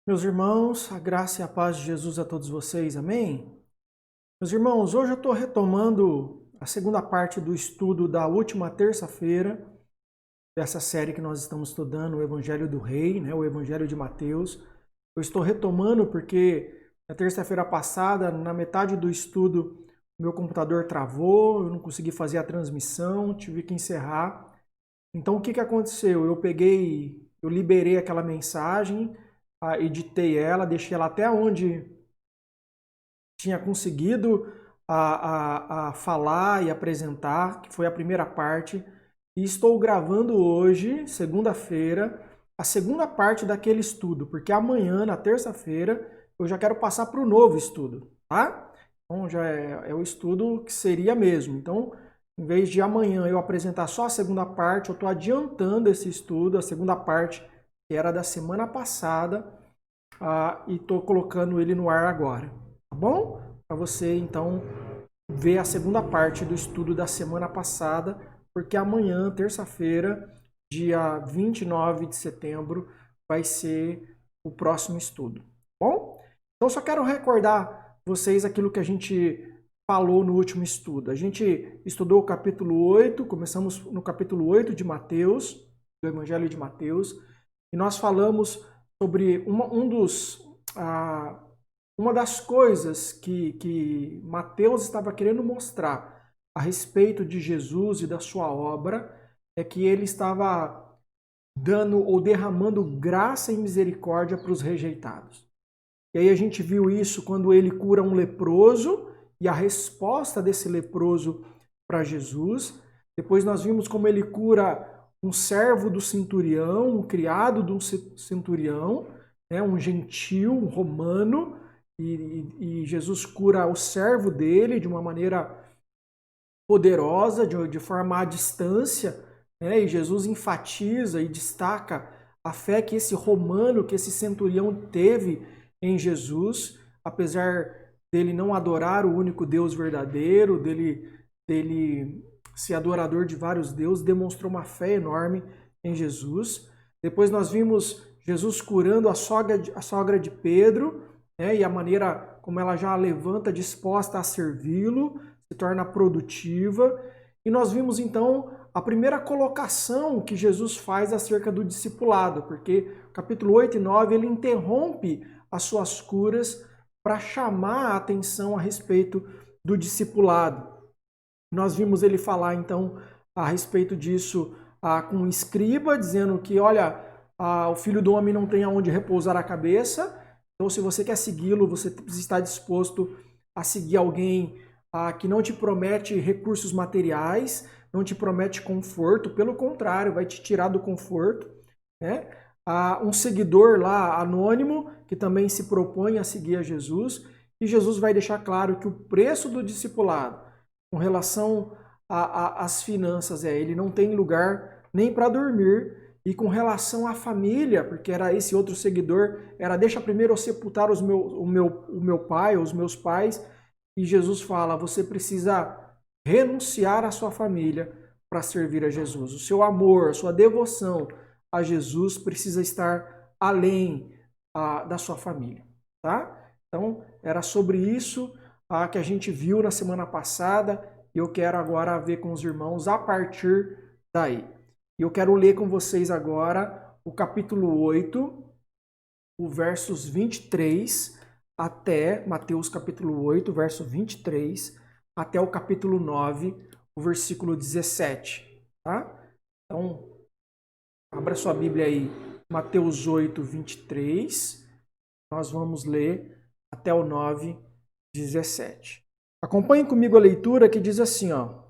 Meus irmãos, a graça e a paz de Jesus a todos vocês, amém? Meus irmãos, hoje eu estou retomando a segunda parte do estudo da última terça-feira, dessa série que nós estamos estudando, o Evangelho do Rei, né, o Evangelho de Mateus. Eu estou retomando porque na terça-feira passada, na metade do estudo, meu computador travou, eu não consegui fazer a transmissão, tive que encerrar. Então o que aconteceu? Eu liberei aquela mensagem, editei ela, deixei ela até onde tinha conseguido a falar e apresentar, que foi a primeira parte, e estou gravando hoje, segunda-feira, a segunda parte daquele estudo, porque amanhã, na terça-feira, eu já quero passar para o novo estudo, tá? Então já é o estudo que seria mesmo. Então, em vez de amanhã eu apresentar só a segunda parte, eu estou adiantando esse estudo, a segunda parte, que era da semana passada, e estou colocando ele no ar agora, tá bom? Para você então ver a segunda parte do estudo da semana passada, porque amanhã, terça-feira, dia 29 de setembro, vai ser o próximo estudo, tá bom? Então só quero recordar vocês aquilo que a gente falou no último estudo. A gente estudou o capítulo 8, começamos no capítulo 8 de Mateus, do Evangelho de Mateus, e nós falamos sobre uma das coisas que Mateus estava querendo mostrar a respeito de Jesus e da sua obra é que ele estava dando ou derramando graça e misericórdia para os rejeitados. E aí a gente viu isso quando ele cura um leproso e a resposta desse leproso para Jesus. Depois nós vimos como ele cura um servo do centurião, um criado de um centurião, né, um gentil, um romano, e Jesus cura o servo dele de uma maneira poderosa, de forma à distância, né, e Jesus enfatiza e destaca a fé que esse romano, que esse centurião teve em Jesus, apesar dele não adorar o único Deus verdadeiro, dele ser adorador de vários deuses, demonstrou uma fé enorme em Jesus. Depois nós vimos Jesus curando a sogra de Pedro, né, e a maneira como ela já levanta disposta a servi-lo, se torna produtiva. E nós vimos então a primeira colocação que Jesus faz acerca do discipulado, porque capítulo 8 e 9 ele interrompe as suas curas para chamar a atenção a respeito do discipulado. Nós vimos ele falar então a respeito disso com um escriba, dizendo que, olha, o filho do homem não tem aonde repousar a cabeça, então se você quer segui-lo, você precisa estar disposto a seguir alguém que não te promete recursos materiais, não te promete conforto, pelo contrário, vai te tirar do conforto, né? Um seguidor lá anônimo que também se propõe a seguir a Jesus, e Jesus vai deixar claro que o preço do discipulado com relação às finanças ele não tem lugar nem para dormir, e com relação à família, porque era esse outro seguidor, era deixa primeiro eu sepultar o meu pai, os meus pais, e Jesus fala, você precisa renunciar à sua família para servir a Jesus. O seu amor, a sua devoção a Jesus precisa estar além da sua família, tá? Então, era sobre isso que a gente viu na semana passada e eu quero agora ver com os irmãos a partir daí. E eu quero ler com vocês agora o capítulo 8, o versos 23 até Mateus capítulo 8, verso 23, até o capítulo 9, o versículo 17, tá? Então, abra sua Bíblia aí, Mateus 8, 23, nós vamos ler até o 9, 17. Acompanhe comigo a leitura que diz assim, ó.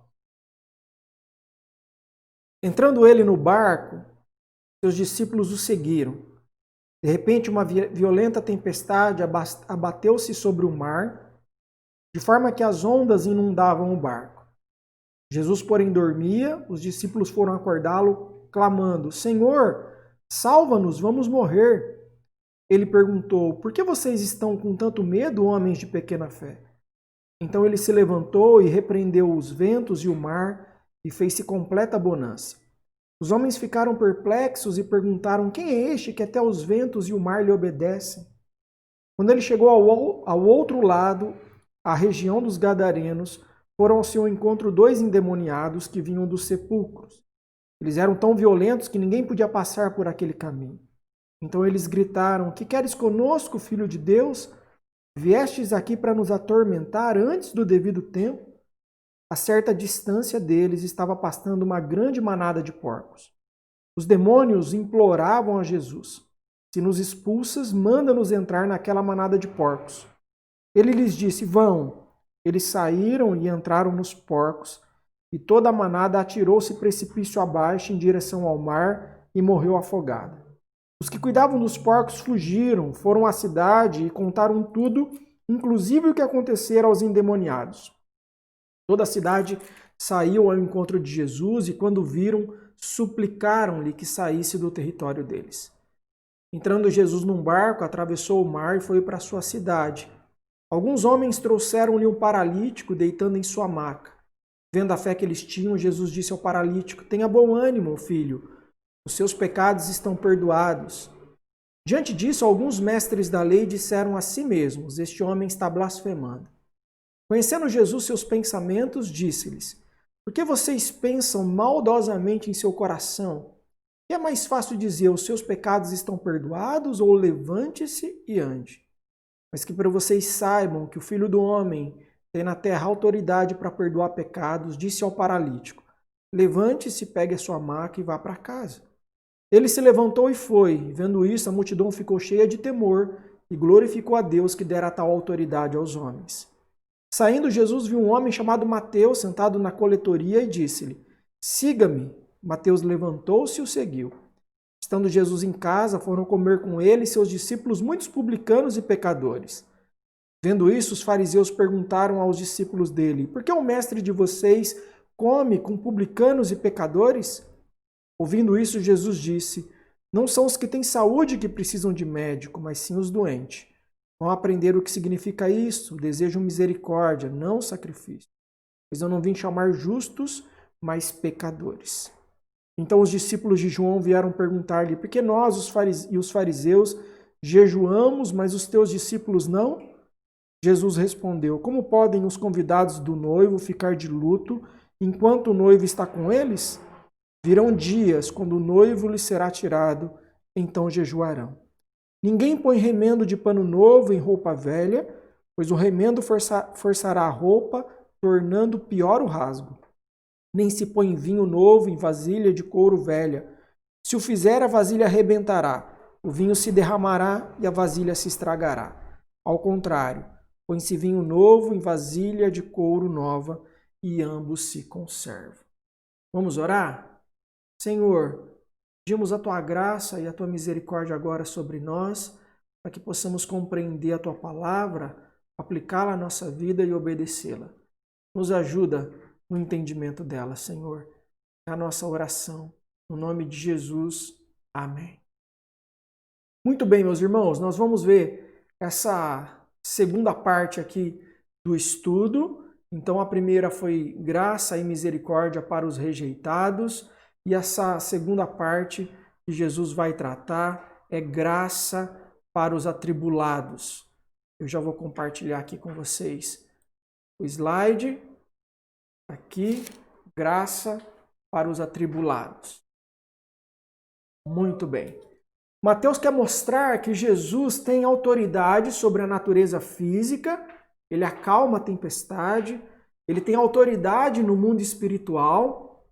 Entrando ele no barco, seus discípulos o seguiram. De repente, uma violenta tempestade abateu-se sobre o mar, de forma que as ondas inundavam o barco. Jesus, porém, dormia, os discípulos foram acordá-lo, clamando, Senhor, salva-nos, vamos morrer. Ele perguntou, por que vocês estão com tanto medo, homens de pequena fé? Então ele se levantou e repreendeu os ventos e o mar, e fez-se completa bonança. Os homens ficaram perplexos e perguntaram: quem é este que até os ventos e o mar lhe obedecem? Quando ele chegou ao outro lado, a região dos Gadarenos, foram ao seu encontro 2 endemoniados que vinham dos sepulcros. Eles eram tão violentos que ninguém podia passar por aquele caminho. Então eles gritaram: que queres conosco, filho de Deus? Viestes aqui para nos atormentar antes do devido tempo? A certa distância deles estava pastando uma grande manada de porcos. Os demônios imploravam a Jesus: se nos expulsas, manda-nos entrar naquela manada de porcos. Ele lhes disse: vão. Eles saíram e entraram nos porcos, e toda a manada atirou-se precipício abaixo em direção ao mar e morreu afogada. Os que cuidavam dos porcos fugiram, foram à cidade e contaram tudo, inclusive o que acontecera aos endemoniados. Toda a cidade saiu ao encontro de Jesus e, quando viram, suplicaram-lhe que saísse do território deles. Entrando Jesus num barco, atravessou o mar e foi para sua cidade. Alguns homens trouxeram-lhe um paralítico deitando em sua maca. Vendo a fé que eles tinham, Jesus disse ao paralítico: tenha bom ânimo, filho, os seus pecados estão perdoados. Diante disso, alguns mestres da lei disseram a si mesmos: este homem está blasfemando. Conhecendo Jesus seus pensamentos, disse-lhes: por que vocês pensam maldosamente em seu coração? E é mais fácil dizer: os seus pecados estão perdoados, ou levante-se e ande. Mas que para vocês saibam que o Filho do Homem tem na terra autoridade para perdoar pecados, disse ao paralítico: levante-se, pegue a sua maca e vá para casa. Ele se levantou e foi. Vendo isso, a multidão ficou cheia de temor e glorificou a Deus que dera tal autoridade aos homens. Saindo, Jesus viu um homem chamado Mateus sentado na coletoria e disse-lhe: siga-me. Mateus levantou-se e o seguiu. Estando Jesus em casa, foram comer com ele e seus discípulos muitos publicanos e pecadores. Vendo isso, os fariseus perguntaram aos discípulos dele: por que o mestre de vocês come com publicanos e pecadores? Ouvindo isso, Jesus disse: não são os que têm saúde que precisam de médico, mas sim os doentes. Vão aprender o que significa isso: desejam misericórdia, não sacrifício. Pois eu não vim chamar justos, mas pecadores. Então os discípulos de João vieram perguntar-lhe: por que nós e os fariseus jejuamos, mas os teus discípulos não? Jesus respondeu: como podem os convidados do noivo ficar de luto enquanto o noivo está com eles? Virão dias quando o noivo lhe será tirado, então jejuarão. Ninguém põe remendo de pano novo em roupa velha, pois o remendo forçará a roupa, tornando pior o rasgo. Nem se põe vinho novo em vasilha de couro velha. Se o fizer, a vasilha arrebentará, o vinho se derramará e a vasilha se estragará. Ao contrário, põe-se vinho novo em vasilha de couro nova e ambos se conservam. Vamos orar? Senhor, pedimos a Tua graça e a Tua misericórdia agora sobre nós, para que possamos compreender a Tua palavra, aplicá-la à nossa vida e obedecê-la. Nos ajuda no entendimento dela, Senhor. É a nossa oração. No nome de Jesus. Amém. Muito bem, meus irmãos, nós vamos ver essa segunda parte aqui do estudo. Então, a primeira foi graça e misericórdia para os rejeitados. E essa segunda parte que Jesus vai tratar é graça para os atribulados. Eu já vou compartilhar aqui com vocês o slide. Aqui, graça para os atribulados. Muito bem. Mateus quer mostrar que Jesus tem autoridade sobre a natureza física, ele acalma a tempestade, ele tem autoridade no mundo espiritual,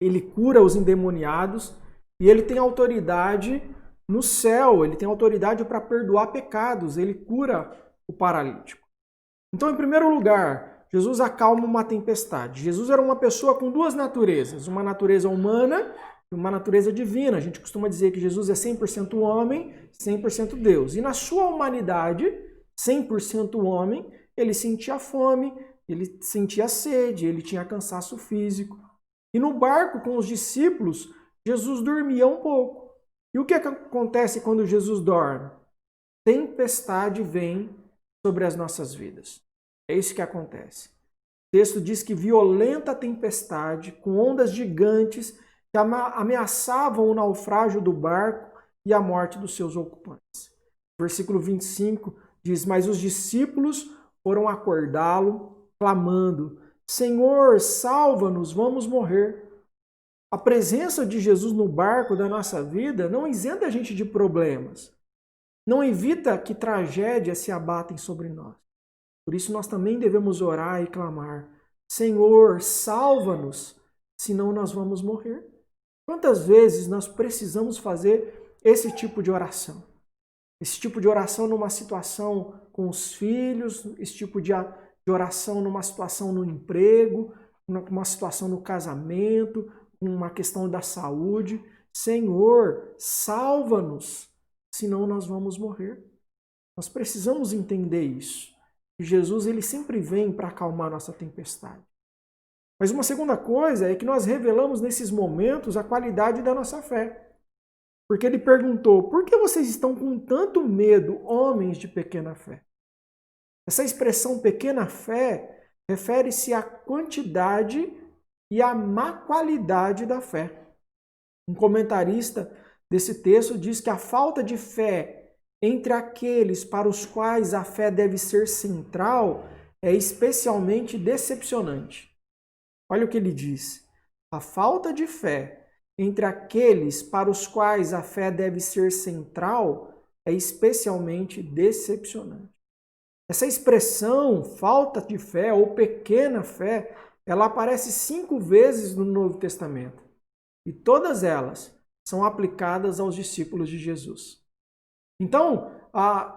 ele cura os endemoniados e ele tem autoridade no céu, ele tem autoridade para perdoar pecados, ele cura o paralítico. Então, em primeiro lugar, Jesus acalma uma tempestade. Jesus era uma pessoa com duas naturezas, uma natureza humana e uma natureza divina. A gente costuma dizer que Jesus é 100% homem, 100% Deus. E na sua humanidade, 100% homem, ele sentia fome, ele sentia sede, ele tinha cansaço físico. E no barco com os discípulos, Jesus dormia um pouco. E o que acontece quando Jesus dorme? Tempestade vem sobre as nossas vidas. É isso que acontece. O texto diz que violenta tempestade, com ondas gigantes, que ameaçavam o naufrágio do barco e a morte dos seus ocupantes. Versículo 25 diz: mas os discípulos foram acordá-lo, clamando: Senhor, salva-nos, vamos morrer. A presença de Jesus no barco da nossa vida não isenta a gente de problemas, não evita que tragédias se abatem sobre nós. Por isso nós também devemos orar e clamar: Senhor, salva-nos, senão nós vamos morrer. Quantas vezes nós precisamos fazer esse tipo de oração? Esse tipo de oração numa situação com os filhos, esse tipo de oração numa situação no emprego, numa situação no casamento, uma questão da saúde. Senhor, salva-nos, senão nós vamos morrer. Nós precisamos entender isso. E Jesus, ele sempre vem para acalmar a nossa tempestade. Mas uma segunda coisa é que nós revelamos nesses momentos a qualidade da nossa fé. Porque ele perguntou: por que vocês estão com tanto medo, homens de pequena fé? Essa expressão pequena fé refere-se à quantidade e à má qualidade da fé. Um comentarista desse texto diz que a falta de fé entre aqueles para os quais a fé deve ser central é especialmente decepcionante. Olha o que ele diz: a falta de fé entre aqueles para os quais a fé deve ser central é especialmente decepcionante. Essa expressão, falta de fé ou pequena fé, ela aparece 5 vezes no Novo Testamento. E todas elas são aplicadas aos discípulos de Jesus. Então,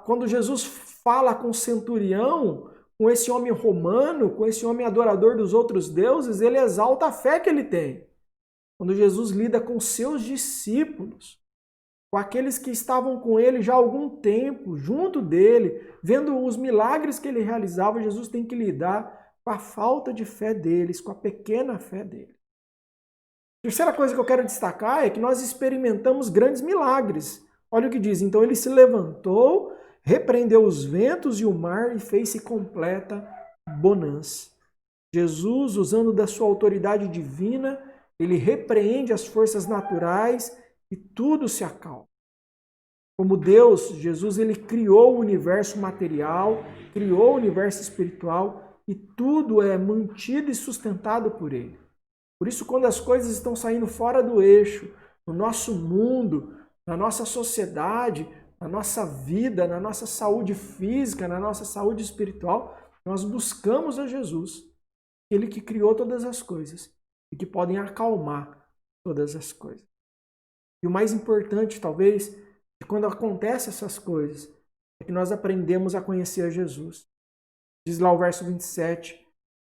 quando Jesus fala com o centurião, com esse homem romano, com esse homem adorador dos outros deuses, ele exalta a fé que ele tem. Quando Jesus lida com seus discípulos, com aqueles que estavam com ele já há algum tempo, junto dele, vendo os milagres que ele realizava, Jesus tem que lidar com a falta de fé deles, com a pequena fé deles. Terceira coisa que eu quero destacar é que nós experimentamos grandes milagres. Olha o que diz: então ele se levantou, repreendeu os ventos e o mar e fez-se completa bonança. Jesus, usando da sua autoridade divina, ele repreende as forças naturais e tudo se acalma. Como Deus, Jesus, ele criou o universo material, criou o universo espiritual e tudo é mantido e sustentado por ele. Por isso, quando as coisas estão saindo fora do eixo, no nosso mundo, na nossa sociedade, na nossa vida, na nossa saúde física, na nossa saúde espiritual, nós buscamos a Jesus, ele que criou todas as coisas e que podem acalmar todas as coisas. E o mais importante, talvez, é quando acontecem essas coisas, é que nós aprendemos a conhecer a Jesus. Diz lá o verso 27,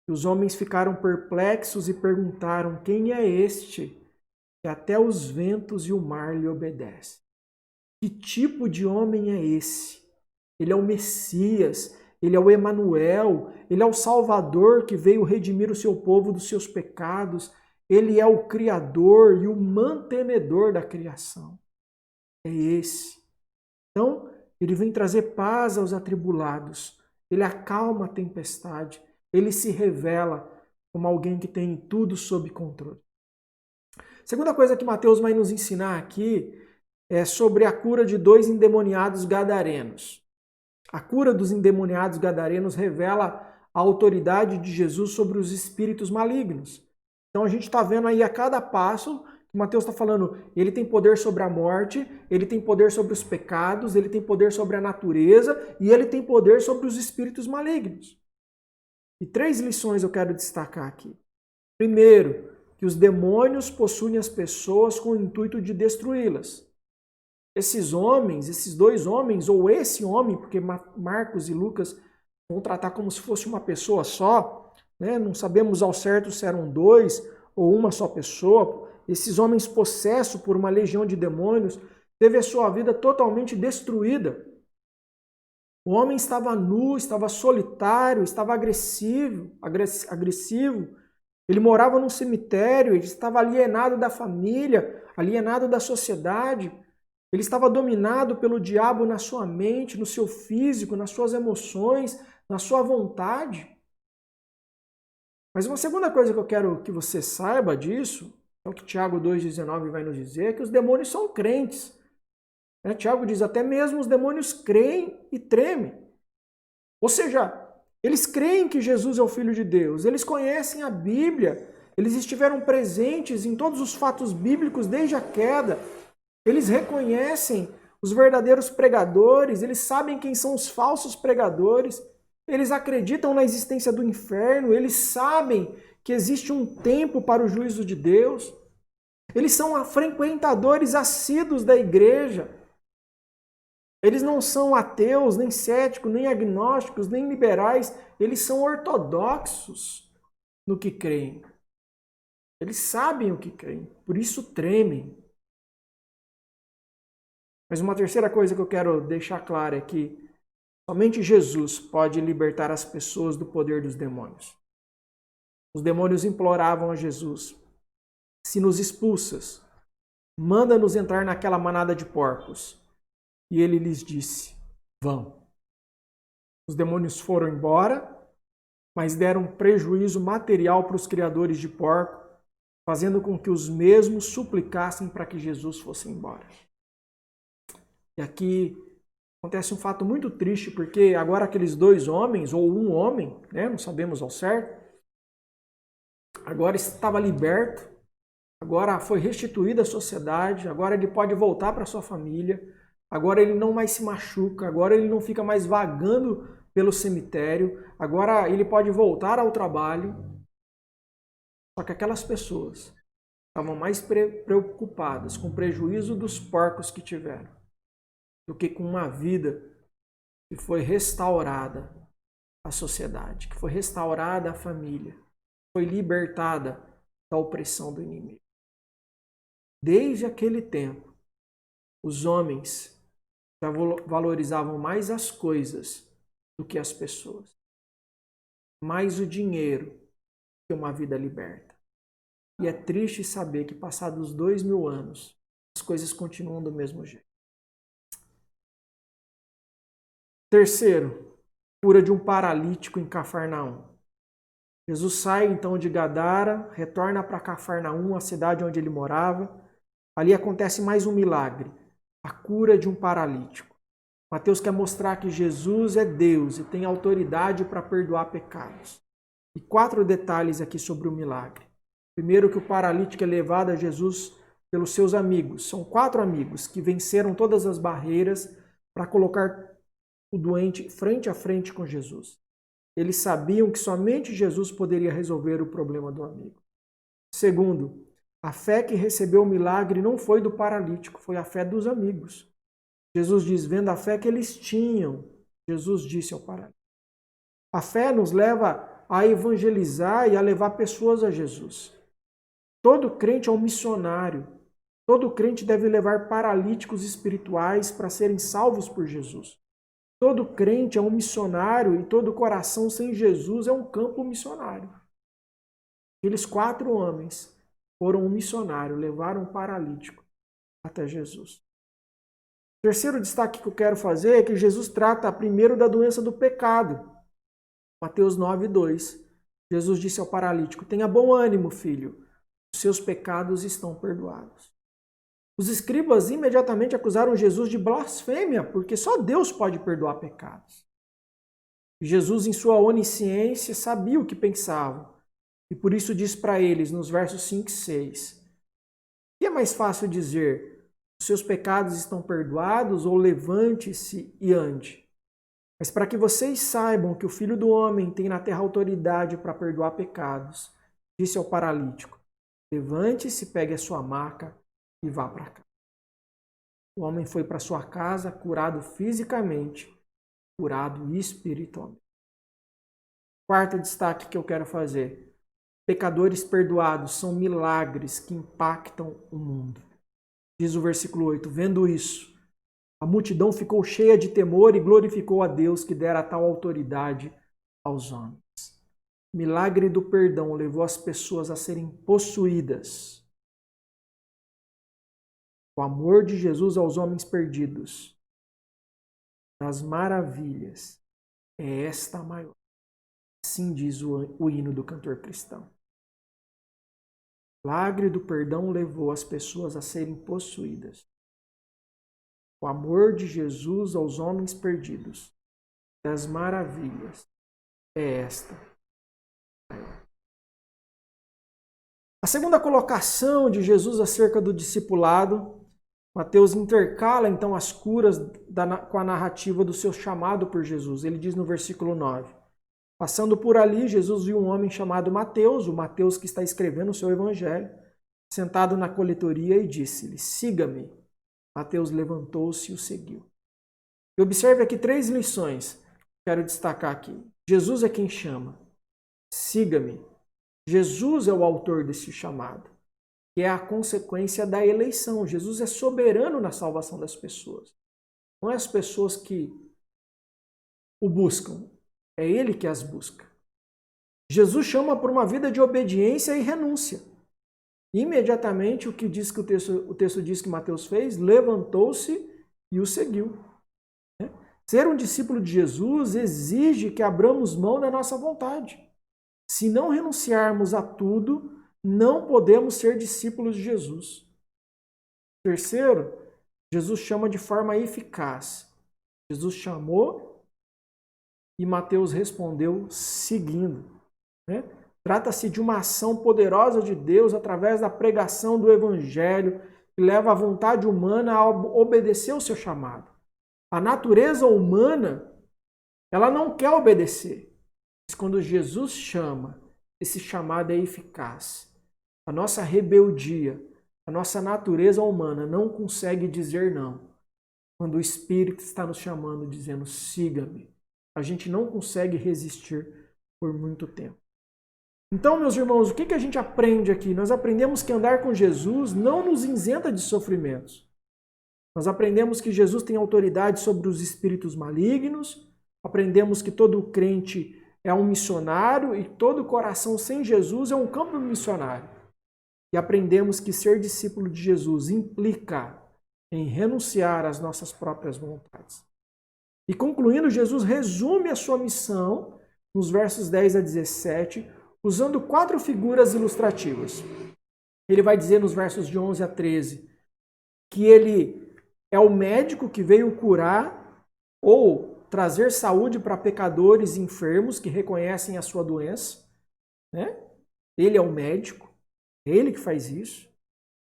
que os homens ficaram perplexos e perguntaram: quem é este que até os ventos e o mar lhe obedecem? Que tipo de homem é esse? Ele é o Messias, ele é o Emanuel, ele é o Salvador que veio redimir o seu povo dos seus pecados, ele é o Criador e o mantenedor da criação. É esse. Então, ele vem trazer paz aos atribulados, ele acalma a tempestade, ele se revela como alguém que tem tudo sob controle. Segunda coisa que Mateus vai nos ensinar aqui é sobre a cura de 2 endemoniados gadarenos. A cura dos endemoniados gadarenos revela a autoridade de Jesus sobre os espíritos malignos. Então a gente está vendo aí a cada passo que Mateus está falando, ele tem poder sobre a morte, ele tem poder sobre os pecados, ele tem poder sobre a natureza e ele tem poder sobre os espíritos malignos. E 3 lições eu quero destacar aqui. Primeiro, que os demônios possuem as pessoas com o intuito de destruí-las. Esses homens, esses 2 homens, ou esse homem, porque Marcos e Lucas vão tratar como se fosse uma pessoa só, né? Não sabemos ao certo se eram 2 ou uma só pessoa. Esses homens possessos por uma legião de demônios teve a sua vida totalmente destruída. O homem estava nu, estava solitário, estava agressivo. Ele morava num cemitério, ele estava alienado da família, alienado da sociedade. Ele estava dominado pelo diabo na sua mente, no seu físico, nas suas emoções, na sua vontade. Mas uma segunda coisa que eu quero que você saiba disso É o que Tiago 2,19 vai nos dizer, que os demônios são crentes. Tiago diz, até mesmo os demônios creem e tremem. Ou seja, eles creem que Jesus é o Filho de Deus, eles conhecem a Bíblia, eles estiveram presentes em todos os fatos bíblicos desde a queda, eles reconhecem os verdadeiros pregadores, eles sabem quem são os falsos pregadores, eles acreditam na existência do inferno, eles sabem que existe um tempo para o juízo de Deus, eles são frequentadores assíduos da igreja. Eles não são ateus, nem céticos, nem agnósticos, nem liberais. Eles são ortodoxos no que creem. Eles sabem o que creem, por isso tremem. Mas uma terceira coisa que eu quero deixar clara é que somente Jesus pode libertar as pessoas do poder dos demônios. Os demônios imploravam a Jesus: se nos expulsas, manda-nos entrar naquela manada de porcos. E ele lhes disse: vão. Os demônios foram embora, mas deram prejuízo material para os criadores de porco, fazendo com que os mesmos suplicassem para que Jesus fosse embora. E aqui acontece um fato muito triste, porque agora aqueles dois homens, ou um homem, não sabemos ao certo, agora estava liberto, agora foi restituída à sociedade, agora ele pode voltar para sua família, agora ele não mais se machuca, agora ele não fica mais vagando pelo cemitério, agora ele pode voltar ao trabalho. Só que aquelas pessoas estavam mais preocupadas com o prejuízo dos porcos que tiveram do que com uma vida que foi restaurada à sociedade, que foi restaurada à família, foi libertada da opressão do inimigo. Desde aquele tempo, os homens já valorizavam mais as coisas do que as pessoas, mais o dinheiro que uma vida liberta. E é triste saber que, passados 2000 anos, as coisas continuam do mesmo jeito. Terceiro, cura de um paralítico em Cafarnaum. Jesus sai então de Gadara, retorna para Cafarnaum, a cidade onde ele morava. Ali acontece mais um milagre, a cura de um paralítico. Mateus quer mostrar que Jesus é Deus e tem autoridade para perdoar pecados. E 4 detalhes aqui sobre o milagre. Primeiro, que o paralítico é levado a Jesus pelos seus amigos. São 4 amigos que venceram todas as barreiras para colocar o doente frente a frente com Jesus. Eles sabiam que somente Jesus poderia resolver o problema do amigo. Segundo, a fé que recebeu o milagre não foi do paralítico, foi a fé dos amigos. Jesus diz, vendo a fé que eles tinham, Jesus disse ao paralítico. A fé nos leva a evangelizar e a levar pessoas a Jesus. Todo crente é um missionário. Todo crente deve levar paralíticos espirituais para serem salvos por Jesus. Todo crente é um missionário e todo coração sem Jesus é um campo missionário. Aqueles 4 homens foram um missionário, levaram um paralítico até Jesus. O terceiro destaque que eu quero fazer é que Jesus trata primeiro da doença do pecado. Mateus 9:2. Jesus disse ao paralítico: tenha bom ânimo, filho, os seus pecados estão perdoados. Os escribas imediatamente acusaram Jesus de blasfêmia, porque só Deus pode perdoar pecados. Jesus, em sua onisciência, sabia o que pensavam, e por isso diz para eles, nos versos 5 e 6, o que é mais fácil dizer, os seus pecados estão perdoados, ou levante-se e ande? Mas para que vocês saibam que o Filho do Homem tem na terra autoridade para perdoar pecados, disse ao paralítico, levante-se, pegue a sua maca e vá para cá. O homem foi para sua casa curado fisicamente, curado espiritualmente. Quarto destaque que eu quero fazer. Pecadores perdoados são milagres que impactam o mundo. Diz o versículo 8, vendo isso, a multidão ficou cheia de temor e glorificou a Deus que dera tal autoridade aos homens. O milagre do perdão levou as pessoas a serem possuídas. O amor de Jesus aos homens perdidos. Das maravilhas. É esta a maior. Assim diz o hino do cantor cristão. O milagre do perdão levou as pessoas a serem possuídas. O amor de Jesus aos homens perdidos, das maravilhas, é esta. A segunda colocação de Jesus acerca do discipulado, Mateus intercala então as curas com a narrativa do seu chamado por Jesus. Ele diz no versículo 9: passando por ali, Jesus viu um homem chamado Mateus, o Mateus que está escrevendo o seu evangelho, sentado na coletoria e disse-lhe: siga-me. Mateus levantou-se e o seguiu. E observe aqui 3 lições que quero destacar aqui. Jesus é quem chama. Siga-me. Jesus é o autor desse chamado, que é a consequência da eleição. Jesus é soberano na salvação das pessoas. Não é as pessoas que o buscam, é ele que as busca. Jesus chama por uma vida de obediência e renúncia. Imediatamente, o texto diz que Mateus fez, levantou-se e o seguiu. Ser um discípulo de Jesus exige que abramos mão da nossa vontade. Se não renunciarmos a tudo, não podemos ser discípulos de Jesus. Terceiro, Jesus chama de forma eficaz. Jesus chamou e Mateus respondeu seguindo. Trata-se de uma ação poderosa de Deus através da pregação do Evangelho que leva a vontade humana a obedecer o seu chamado. A natureza humana, ela não quer obedecer. Mas quando Jesus chama, esse chamado é eficaz. A nossa rebeldia, a nossa natureza humana não consegue dizer não. Quando o Espírito está nos chamando, dizendo, siga-me, a gente não consegue resistir por muito tempo. Então, meus irmãos, o que a gente aprende aqui? Nós aprendemos que andar com Jesus não nos isenta de sofrimentos. Nós aprendemos que Jesus tem autoridade sobre os espíritos malignos, aprendemos que todo crente é um missionário e todo coração sem Jesus é um campo missionário. E aprendemos que ser discípulo de Jesus implica em renunciar às nossas próprias vontades. E concluindo, Jesus resume a sua missão nos versos 10 a 17, usando 4 figuras ilustrativas. Ele vai dizer nos versos de 11 a 13 que ele é o médico que veio curar ou trazer saúde para pecadores e enfermos que reconhecem a sua doença. Ele é o médico, é ele que faz isso.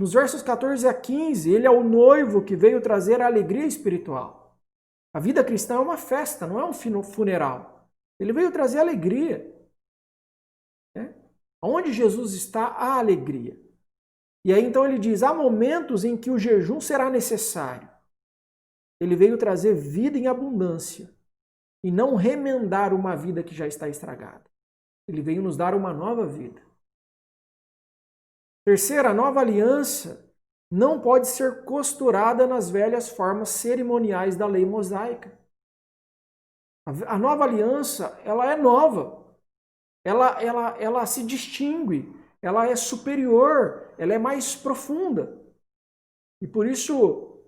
Nos versos 14 a 15, ele é o noivo que veio trazer a alegria espiritual. A vida cristã é uma festa, não é um funeral. Ele veio trazer alegria. Onde Jesus está, há alegria. E aí então ele diz, há momentos em que o jejum será necessário. Ele veio trazer vida em abundância e não remendar uma vida que já está estragada. Ele veio nos dar uma nova vida. Terceira, a nova aliança não pode ser costurada nas velhas formas cerimoniais da lei mosaica. A nova aliança, ela é nova. Ela se distingue, ela é superior, ela é mais profunda. E por isso,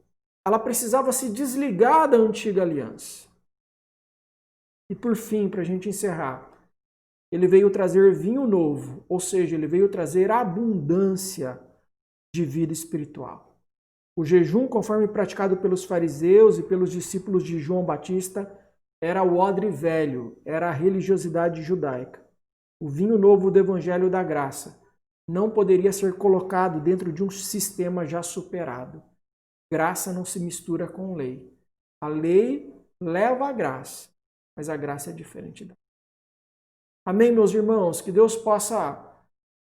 ela precisava se desligar da antiga aliança. E por fim, para a gente encerrar, ele veio trazer vinho novo, ou seja, ele veio trazer abundância de vida espiritual. O jejum, conforme praticado pelos fariseus e pelos discípulos de João Batista, era o odre velho, era a religiosidade judaica. O vinho novo do Evangelho da Graça não poderia ser colocado dentro de um sistema já superado. Graça não se mistura com lei. A lei leva a graça, mas a graça é diferente da lei. Amém, meus irmãos? Que Deus possa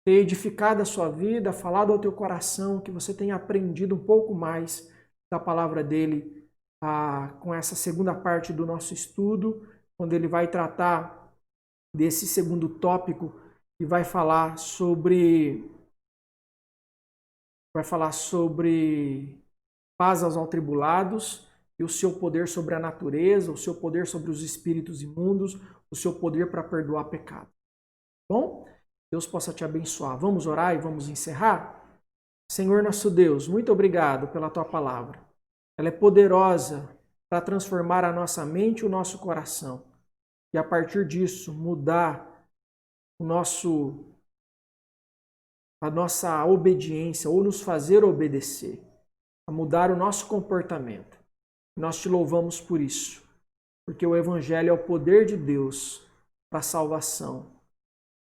ter edificado a sua vida, falado ao teu coração, que você tenha aprendido um pouco mais da palavra dele com essa segunda parte do nosso estudo, quando ele vai tratar desse segundo tópico e vai falar sobre paz aos atribulados e o seu poder sobre a natureza, o seu poder sobre os espíritos imundos, o seu poder para perdoar pecado. Bom? Deus possa te abençoar. Vamos orar e vamos encerrar? Senhor nosso Deus, muito obrigado pela tua palavra. Ela é poderosa para transformar a nossa mente e o nosso coração. E a partir disso, mudar a nossa obediência ou nos fazer obedecer, a mudar o nosso comportamento. Nós te louvamos por isso, porque o Evangelho é o poder de Deus para a salvação,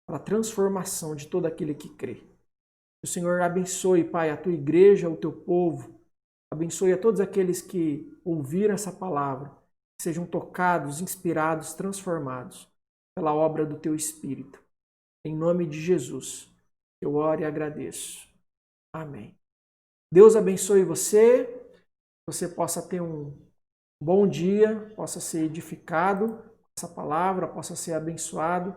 para a transformação de todo aquele que crê. Que o Senhor abençoe, Pai, a tua igreja, o teu povo, abençoe a todos aqueles que ouviram essa palavra, que sejam tocados, inspirados, transformados pela obra do teu Espírito. Em nome de Jesus, eu oro e agradeço. Amém. Deus abençoe você, que você possa ter um bom dia, possa ser edificado com essa palavra, possa ser abençoado,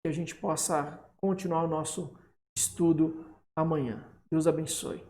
que a gente possa continuar o nosso estudo amanhã. Deus abençoe.